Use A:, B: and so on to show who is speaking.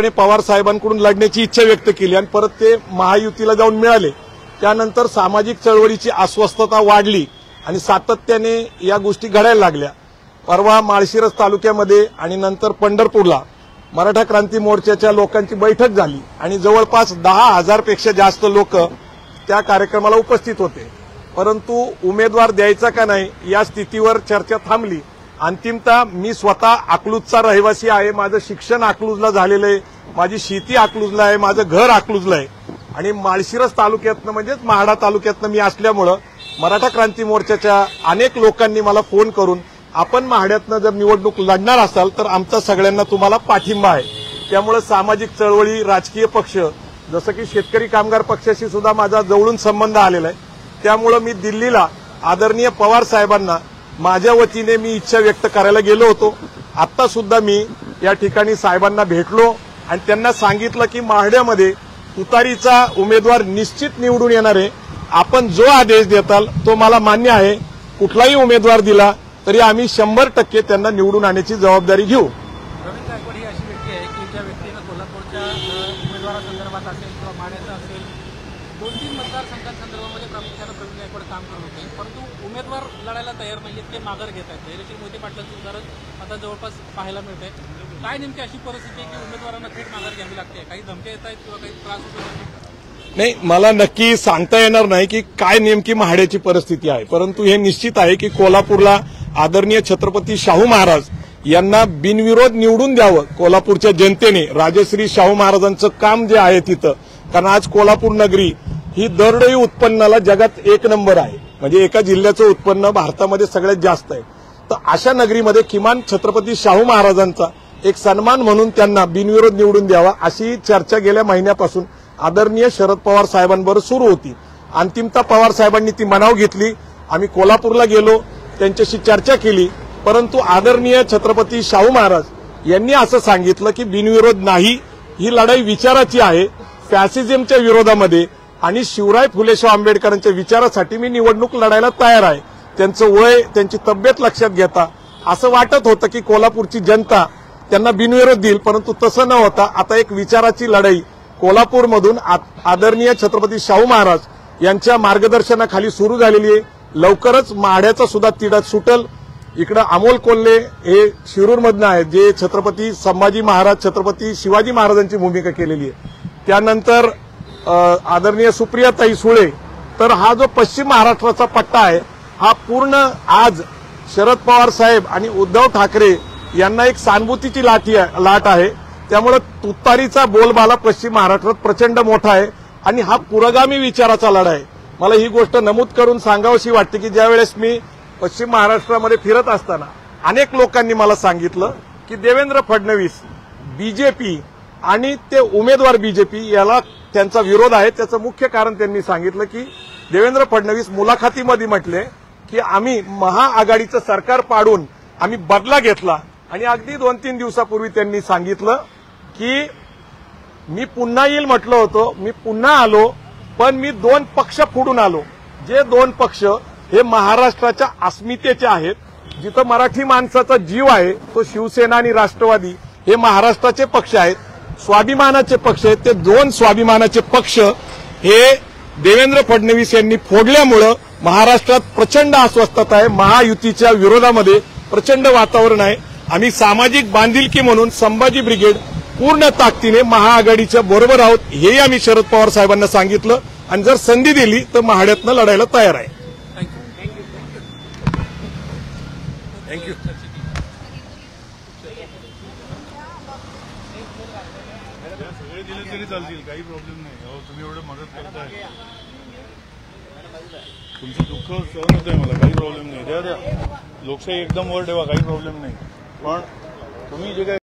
A: निश्चितपणे पवार साहेबांकडून लढण्याची इच्छा व्यक्त केली आणि परत ते महायुतीला जाऊन मिळाले। त्यानंतर सामाजिक चळवळीची अस्वस्थता वाढली आणि सातत्याने या गोष्टी घडायला लागल्या। परवा माळशिरस तालुक्यामध्ये आणि नंतर पंढरपूरला मराठा क्रांती मोर्चाच्या लोकांची बैठक झाली आणि जवळपास 10,000 पेक्षा जास्त लोक त्या कार्यक्रमाला उपस्थित होते। परंतु उमेदवार द्यायचा का नाही या स्थितीवर चर्चा थांबली। अंतिमतः मी स्वतः अकलूजचा रहिवासी आहे, माझं शिक्षण अकलूजला झालेलं आहे, माझी शेती अकलूजला आहे, माझं घर अकलूजला आहे आणि माळशिरस तालुक्यातनं म्हणजेच महाडा तालुक्यातनं मी असल्यामुळं मराठा क्रांती मोर्चाच्या अनेक लोकांनी मला फोन करून आपण महाड्यातनं जर निवडणूक लढणार असाल तर आमचा सगळ्यांना तुम्हाला पाठिंबा आहे। त्यामुळे सामाजिक चळवळी, राजकीय पक्ष जसं की शेतकरी कामगार पक्षाशी सुद्धा माझा जवळून संबंध आलेला आहे। त्यामुळे मी दिल्लीला आदरणीय पवार साहेबांना माझ्या वतीने मी इच्छा व्यक्त करायला गेलो होतो। आता सुद्धा मी या ठिकाणी साहेबांना भेटलो आणि त्यांना सांगितलं की महाड्यामध्ये तुतारीचा उमेदवार निश्चित निवडून येणार आहे। आपण जो आदेश देताल तो मला मान्य आहे। कुठलाही उमेदवार दिला तरी आम्ही 100% त्यांना निवडून आणण्याची जबाबदारी घेऊ।
B: प्रवीण गायकवाड ही अशी व्यक्ती आहे की ज्या व्यक्तीनं कोल्हापूरच्या उमेदवारासंदर्भात असेल किंवा माड्याचा असेल 2-3 मतदारसंघांसंदर्भामध्ये प्रामुख्यानं प्रवीण गायकवाड काम करत होते, परंतु उमेदवार लढायला तयार नाहीत, ते माघार घेत आहेत। धैर्यशील मोहिते पाटलांचं उदाहरण आता जवळपास पाहायला मिळत आहे। काय नेमकी अशी परिस्थिती आहे की उमेदवारांना थेट माघार घ्यावी लागते? काही धमक्या येत आहेत किंवा काही त्रास होतो?
A: नाही, मला नक्की सांगता येणार नाही की काय नेमकी महाड्याची परिस्थिती आहे, परंतु हे निश्चित आहे की कोल्हापूरला आदरणीय छत्रपती शाहू महाराज यांना बिनविरोध निवडून द्यावं। कोल्हापूरच्या जनतेने राजश्री शाहू महाराजांचं काम जे आहे तिथं, कारण आज कोल्हापूर नगरी ही दरडोई उत्पन्नाला जगात 1 नंबर आहे, म्हणजे एका जिल्ह्याचं उत्पन्न भारतामध्ये सगळ्यात जास्त आहे। तर अशा नगरीमध्ये किमान छत्रपती शाहू महाराजांचा एक सन्मान म्हणून त्यांना बिनविरोध निवडून द्यावा अशी चर्चा गेल्या महिन्यापासून आदरणीय शरद पवार साहेबांबरोबर सुरू होती। अंतिमतः पवार साहेबांनी ती मनाव घेतली। आम्ही कोल्हापूरला गेलो, त्यांच्याशी चर्चा केली, परंतु आदरणीय छत्रपती शाहू महाराज यांनी असं सांगितलं की बिनविरोध नाही, ही लढाई विचाराची आहे, फॅसिझमच्या विरोधामध्ये आणि शिवराय फुलेशाह आंबेडकरांच्या विचारासाठी मी निवडणूक लढायला तयार आहे। त्यांचं वय, त्यांची तब्येत लक्षात घेता असं वाटत होतं की कोल्हापूरची जनता त्यांना बिनविरोध देईल, परंतु तसं न होता आता एक विचाराची लढाई कोल्हापूरमधून आदरणीय छत्रपती शाहू महाराज यांच्या मार्गदर्शनाखाली सुरू झालेली आहे। लवकरच माढ्याचा सुद्धा तिढा सुटल। इकडे अमोल कोल्हे हे शिरूरमधनं आहेत, जे छत्रपती संभाजी महाराज, छत्रपती शिवाजी महाराजांची भूमिका केलेली आहे। त्यानंतर आदरणीय सुप्रियाताई सुळे। तर हा जो पश्चिम महाराष्ट्राचा पट्टा आहे हा पूर्ण आज शरद पवार साहेब आणि उद्धव ठाकरे यांना एक सहानुभूतीची लाट आहे। त्यामुळे तुतारीचा बोलबाला पश्चिम महाराष्ट्रात प्रचंड मोठा आहे आणि हा पुरोगामी विचाराचा लढा आहे। मला ही गोष्ट नमूद करून सांगावीशी वाटते की ज्यावेळेस मी पश्चिम महाराष्ट्रामध्ये फिरत असताना अनेक लोकांनी मला सांगितलं की देवेंद्र फडणवीस, बीजेपी आणि ते उमेदवार बीजेपी याला त्यांचा विरोध आहे। त्याचं मुख्य कारण त्यांनी सांगितलं की देवेंद्र फडणवीस मुलाखतीमध्ये म्हटले की आम्ही महाआघाडीचं सरकार पाडून आम्ही बदला घेतला आणि अगदी 2-3 दिवसापूर्वी त्यांनी सांगितलं की मी पुन्हा येईल म्हटलं होतं, मी पुन्हा आलो, पण मी 2 पक्ष फोडून आलो। जे 2 पक्ष हे महाराष्ट्राच्या अस्मितेचे आहेत, जिथं मराठी माणसाचा जीव आहे तो शिवसेना आणि राष्ट्रवादी हे महाराष्ट्राचे पक्ष आहेत, स्वाभिमानाचे पक्ष आहेत। ते 2 स्वाभिमानाचे पक्ष हे देवेंद्र फडणवीस यांनी फोडल्यामुळं महाराष्ट्रात प्रचंड अस्वस्थता आहे। महायुतीच्या विरोधामध्ये प्रचंड वातावरण आहे। आम्ही सामाजिक बांधिलकी म्हणून संभाजी ब्रिगेड पूर्ण ताकदीने महाआघाडीच्या बरोबर आहोत, हेही आम्ही शरद पवार साहेबांना सांगितलं आणि जर संधी दिली तर महाड्यातनं लढायला तयार आहे। थँक्यू।
C: सगळे दिले तरी चालतील, काही प्रॉब्लेम नाही। तुम्ही एवढं मदत करताय, तुमचं दुःख सहन होतंय मला, काही प्रॉब्लेम नाही। द्या लोकशाही एकदम वर ठेवा, काही प्रॉब्लेम नाही। पण तुम्ही जे काय